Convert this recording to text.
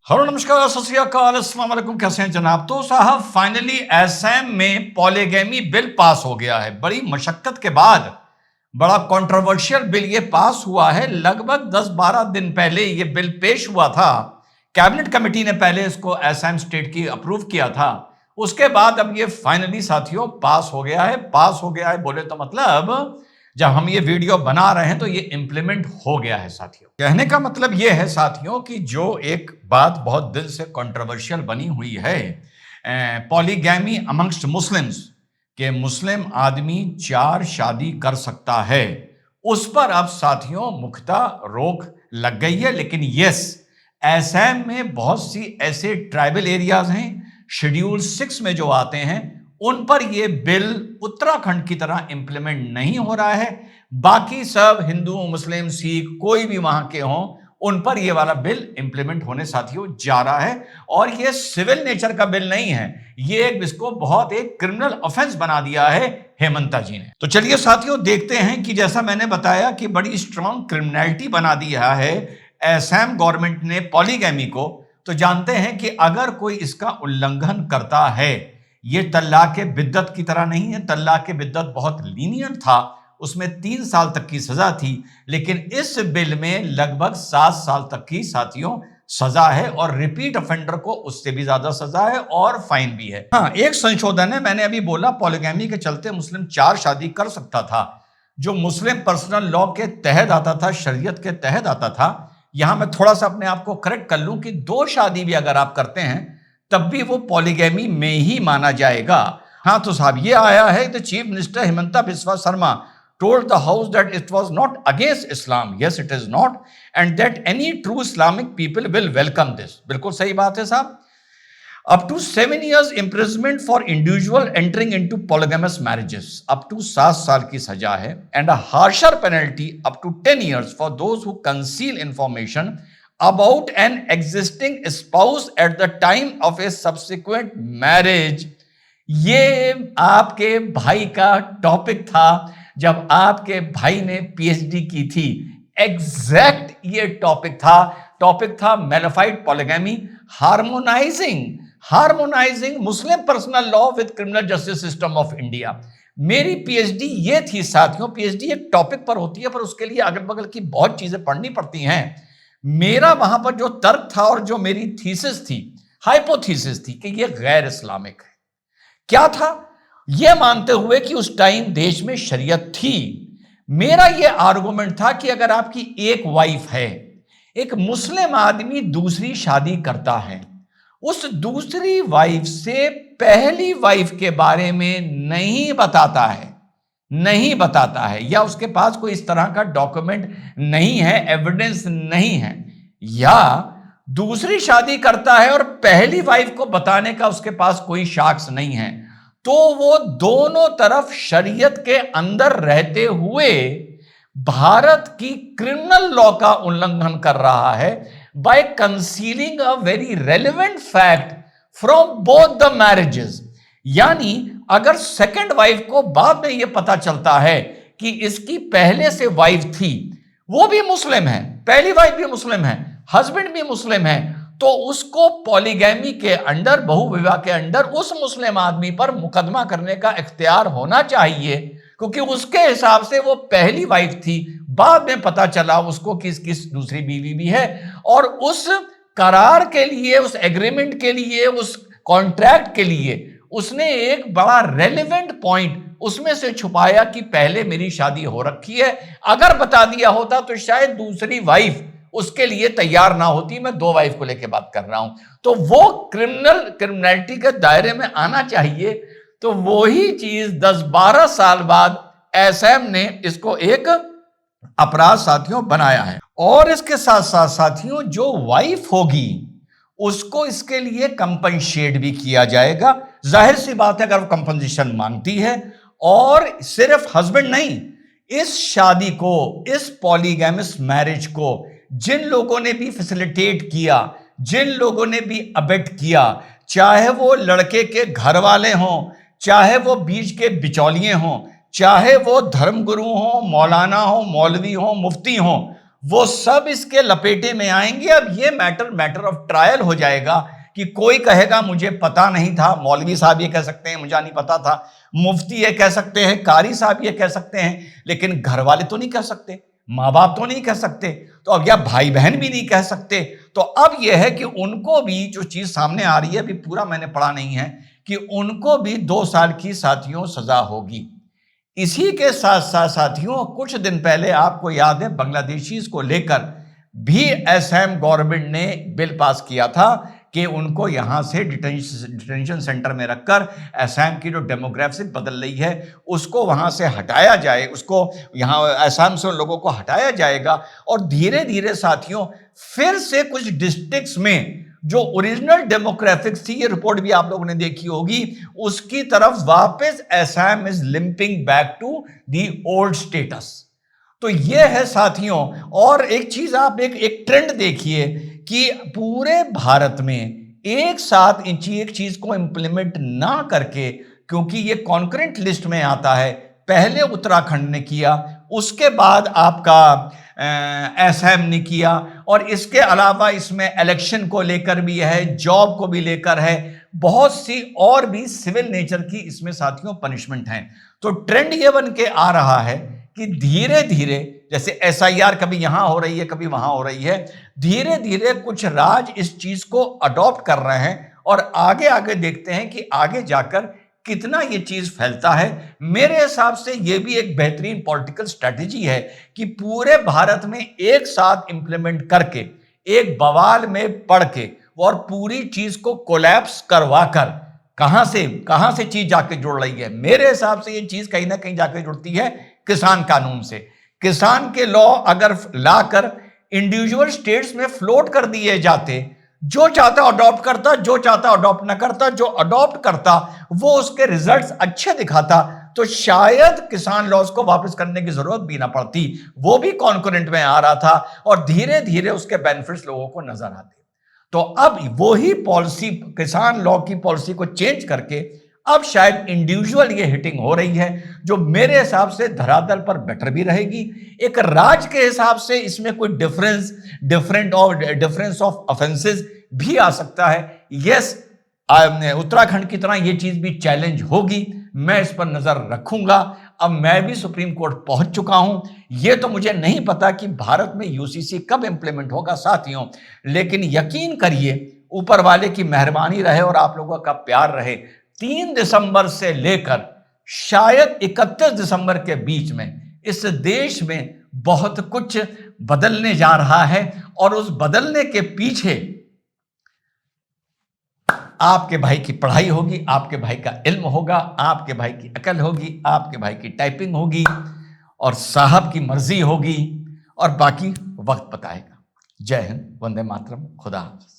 Hello नमस्कार सत श्री अकाल अस्सलाम वालेकुम। कैसे हैं जनाब? तो साहब फाइनली असम में पॉलीगैमी बिल पास हो गया है। बड़ी मशक्कत के बाद बड़ा कंट्रोवर्शियल बिल ये पास हुआ है। लगभग 10-12 दिन पहले ये बिल पेश हुआ था। कैबिनेट कमेटी ने पहले इसको असम स्टेट की अप्रूव किया था। उसके बाद अब ये फाइनली साथियों पास हो गया है। पास हो गया है बोले तो मतलब जब हम ये वीडियो बना रहे हैं तो ये इंप्लीमेंट हो गया है साथियों। कहने का मतलब ये है साथियों कि जो एक बात बहुत दिल से कंट्रोवर्शियल बनी हुई है, पॉलीगैमी अमंगस्ट मुस्लिम्स के मुस्लिम आदमी 4 शादी कर सकता है, उस पर अब साथियों मुख्ता रोक लग गई है। लेकिन यस, असम में बहुत सी ऐसे ट्राइबल एरियाज हैं शेड्यूल 6 में जो आते हैं, उन पर यह बिल उत्तराखंड की तरह इंप्लीमेंट नहीं हो रहा है। बाकी सब हिंदू मुस्लिम सिख कोई भी वहां के हों, उन पर यह वाला बिल इंप्लीमेंट होने साथियों जा रहा है। और यह सिविल नेचर का बिल नहीं है, ये इसको बहुत एक क्रिमिनल ऑफेंस बना दिया है हेमंता जी ने। तो चलिए साथियों देखते हैं कि जैसा मैंने बताया कि बड़ी स्ट्रांग क्रिमिनलिटी बना दिया है असम गवर्नमेंट ने पॉलीगैमी को। तो जानते हैं कि अगर कोई इसका उल्लंघन करता है, ये तल्लाक बिद्दत की तरह नहीं है। तल्लाक बिद्दत बहुत लीनियंट था, उसमें 3 साल तक की सजा थी, लेकिन इस बिल में लगभग 7 साल तक की साथियों सजा है और रिपीट ऑफेंडर को उससे भी ज्यादा सजा है और फाइन भी है। हाँ, एक संशोधन है, मैंने अभी बोला पॉलीगैमी के चलते मुस्लिम 4 शादी कर सकता था, जो मुस्लिम पर्सनल लॉ के तहत आता था, शरीयत के तहत आता था। यहां मैं थोड़ा सा अपने आप को करेक्ट कर लूं कि 2 शादी भी अगर आप करते हैं तब भी वो पॉलीगैमी में ही माना जाएगा। हाँ तो साहब ये आया है, the chief minister Himanta Biswa Sharma told the house that it was not against Islam. Yes, it is not, and that any true Islamic people will welcome this. बिल्कुल सही बात है साहब। Up to 7 years imprisonment for individual entering into polygamous marriages, up to 7 साल की सजा है, and a harsher penalty up to 10 years for those who conceal information about an existing spouse at the time of a subsequent marriage. ये आपके भाई का topic था जब आपके भाई ने पीएचडी की थी। एग्जैक्ट ये टॉपिक था मैलिफाइड polygamy, harmonising Muslim personal law with criminal justice system of India. मेरी पीएचडी ये थी साथियों। पीएचडी एक टॉपिक पर होती है, पर उसके लिए अगल बगल की बहुत चीजें पढ़नी पड़ती हैं। मेरा वहां पर जो तर्क था और जो मेरी थीसिस थी, हाइपोथीसिस थी कि ये गैर इस्लामिक है। क्या था? यह मानते हुए कि उस टाइम देश में शरीयत थी। मेरा यह आर्गुमेंट था कि अगर आपकी एक वाइफ है, एक मुस्लिम आदमी दूसरी शादी करता है, उस दूसरी वाइफ से पहली वाइफ के बारे में नहीं बताता है या उसके पास कोई इस तरह का डॉक्यूमेंट नहीं है, एविडेंस नहीं है, या दूसरी शादी करता है और पहली वाइफ को बताने का उसके पास कोई साक्ष्य नहीं है, तो वो दोनों तरफ शरीयत के अंदर रहते हुए भारत की क्रिमिनल लॉ का उल्लंघन कर रहा है by concealing a very relevant fact from both the marriages. यानी अगर सेकंड वाइफ को बाद में यह पता चलता है कि इसकी पहले से वाइफ थी, वो भी मुस्लिम है, पहली वाइफ भी मुस्लिम है, हस्बैंड भी मुस्लिम है, तो उसको पॉलीगैमी के अंडर, बहुविवाह के अंडर उस मुस्लिम आदमी पर मुकदमा करने का इख्तियार होना चाहिए, क्योंकि उसके हिसाब से वो पहली वाइफ थी, बाद में पता चला उसको किस दूसरी बीवी भी है, और उस करार के लिए, उस एग्रीमेंट के लिए, उस कॉन्ट्रैक्ट के लिए उसने एक बड़ा रेलेवेंट पॉइंट उसमें से छुपाया कि पहले मेरी शादी हो रखी है। अगर बता दिया होता तो शायद दूसरी वाइफ उसके लिए तैयार ना होती। मैं 2 वाइफ को लेकर बात कर रहा हूं, तो वो क्रिमिनलिटी के दायरे में आना चाहिए। तो वो ही चीज 10-12 साल बाद असम ने इसको एक अपराध साथियों बनाया है। और इसके साथ साथ साथियों जो वाइफ होगी उसको इसके लिए कंपनसेट भी किया जाएगा। जाहिर सी बात है अगर वो कंपनसेशन मांगती है। और सिर्फ हस्बैंड नहीं, इस शादी को, इस पॉलीगैमस मैरिज को जिन लोगों ने भी फैसिलिटेट किया, जिन लोगों ने भी अबेट किया, चाहे वो लड़के के घर वाले हों, चाहे वो बीच के बिचौलिए हों, चाहे वो धर्मगुरु हों, मौलाना हों, मौलवी हों, मुफ्ती हों, वो सब इसके लपेटे में आएंगे। अब ये मैटर ऑफ ट्रायल हो जाएगा कि कोई कहेगा मुझे पता नहीं था, मौलवी साहब ये कह सकते हैं मुझे नहीं पता था, मुफ्ती ये कह सकते हैं, कारी साहब ये कह सकते हैं, लेकिन घर वाले तो नहीं कह सकते, माँ बाप तो नहीं कह सकते, तो अब या भाई बहन भी नहीं कह सकते। तो अब यह है कि उनको भी जो चीज सामने आ रही है, अभी पूरा मैंने पढ़ा नहीं है, कि उनको भी 2 साल की साथियों सजा होगी। इसी के साथ साथ साथियों, कुछ दिन पहले आपको याद है बांग्लादेशीज को लेकर भी असम गवर्नमेंट ने बिल पास किया था कि उनको यहां से डिटेंशन सेंटर में रखकर असम की जो डेमोग्राफिक बदल रही है उसको वहां से हटाया जाए, उसको यहां असम से उन लोगों को हटाया जाएगा। और धीरे धीरे साथियों फिर से कुछ डिस्ट्रिक्ट्स में जो ओरिजिनल डेमोग्राफिक्स थी, ये रिपोर्ट भी आप लोगों ने देखी होगी, उसकी तरफ वापस Assam is limping back to the old status. तो ये है साथियों। और एक चीज आप एक ट्रेंड देखिए कि पूरे भारत में एक साथ एक चीज को इंप्लीमेंट ना करके, क्योंकि ये कॉन्करेंट लिस्ट में आता है, पहले उत्तराखंड ने किया, उसके बाद आपका असम ने किया, और इसके अलावा इसमें इलेक्शन को लेकर भी है, जॉब को भी लेकर है, बहुत सी और भी सिविल नेचर की इसमें साथियों पनिशमेंट हैं। तो ट्रेंड ये बन के आ रहा है कि धीरे धीरे जैसे SIR कभी यहां हो रही है कभी वहां हो रही है, धीरे धीरे कुछ राज्य इस चीज को अडॉप्ट कर रहे हैं, और आगे आगे देखते हैं कि आगे जाकर कितना ये चीज फैलता है। मेरे हिसाब से ये भी एक बेहतरीन पॉलिटिकल स्ट्रेटेजी है कि पूरे भारत में एक साथ इंप्लीमेंट करके, एक बवाल में पड़ के और पूरी चीज को कोलैप्स करवाकर कहां से चीज जाके जुड़ रही है। मेरे हिसाब से ये चीज कहीं ना कहीं जाके जुड़ती है किसान कानून से। किसान के लॉ अगर लाकर इंडिविजुअल स्टेट्स में फ्लोट कर दिए जाते, जो चाहता अडॉप्ट करता, जो चाहता अडॉप्ट ना करता, जो अडॉप्ट करता वो उसके रिजल्ट्स अच्छे दिखाता, तो शायद किसान लॉज को वापस करने की जरूरत भी ना पड़ती, वो भी कॉन्करेंट में आ रहा था और धीरे धीरे उसके बेनिफिट्स लोगों को नजर आते। तो अब वो ही पॉलिसी, किसान लॉ की पॉलिसी को चेंज करके अब शायद इंडिविजुअल ये हिटिंग हो रही है, जो मेरे हिसाब से धरातल पर बेटर भी रहेगी। एक राज्य के हिसाब से इसमें कोई डिफरेंस ऑफ ऑफेंसेस भी आ सकता है। यस, उत्तराखंड की तरह ये चीज भी चैलेंज होगी, मैं इस पर नजर रखूंगा। अब मैं भी सुप्रीम कोर्ट पहुंच चुका हूं, यह तो मुझे नहीं पता कि भारत में UCC कब इंप्लीमेंट होगा साथियों, लेकिन यकीन करिए ऊपर वाले की मेहरबानी रहे और आप लोगों का प्यार रहे, 3 दिसंबर से लेकर शायद 31 दिसंबर के बीच में इस देश में बहुत कुछ बदलने जा रहा है, और उस बदलने के पीछे आपके भाई की पढ़ाई होगी, आपके भाई का इल्म होगा, आपके भाई की अकल होगी, आपके भाई की टाइपिंग होगी, और साहब की मर्जी होगी, और बाकी वक्त बताएगा। जय हिंद, वंदे मातरम, खुदा हाफिज।